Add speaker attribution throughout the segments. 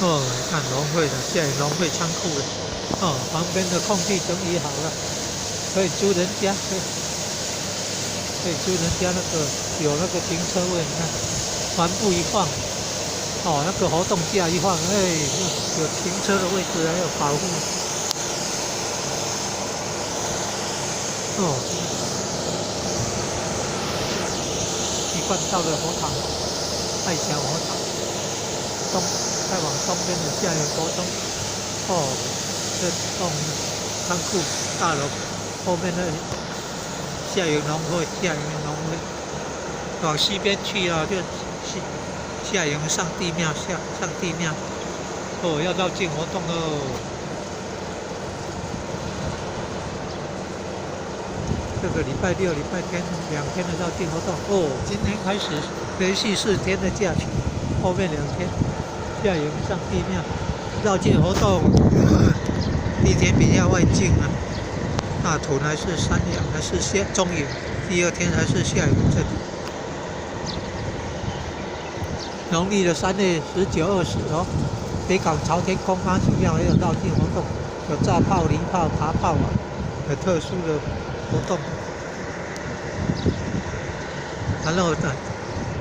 Speaker 1: 哦，看农会的，现在农会仓库了。哦，旁边的空地整理好了，可以租人家，可以租人家那个有那个停车位，你看，帆布一放，哦，那个活动架一放，哎，有停车的位置，还有保护。哦，一贯道的佛堂，爱祥佛堂，再往东边的下元国中。哦，这栋仓库大楼后面的下元农会，下元农会。往西边去啊，就下营上帝庙，上帝庙。哦，要绕境活动喽。这个礼拜六、礼拜天2天的绕境活动。哦，今天开始连续4天的假期，后面2天下营上帝庙绕境活动。第一天比较外境啊，大屯还是三阳还是中营，第2天还是下营这里。农历的3月19、20哦，北港朝天宫妈祖庙也有绕境活动，有炸炮、离炮、爬炮啊，有特殊的活动。然后呢，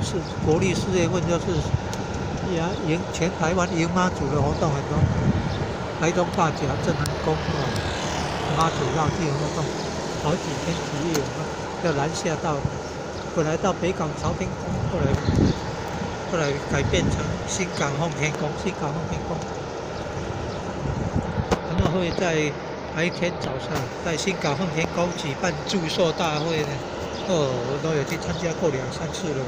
Speaker 1: 是国历4月份就是全台湾迎妈祖的活动很多，台东大甲、镇南宫啊，妈祖绕境活动，好几天几夜啊，要南下到，本来到北港朝天宫，后来改变成新港奉天宫，然后会在白天早上在新港奉天宫举办祝寿大会呢。哦，我都有去参加过2、3次了。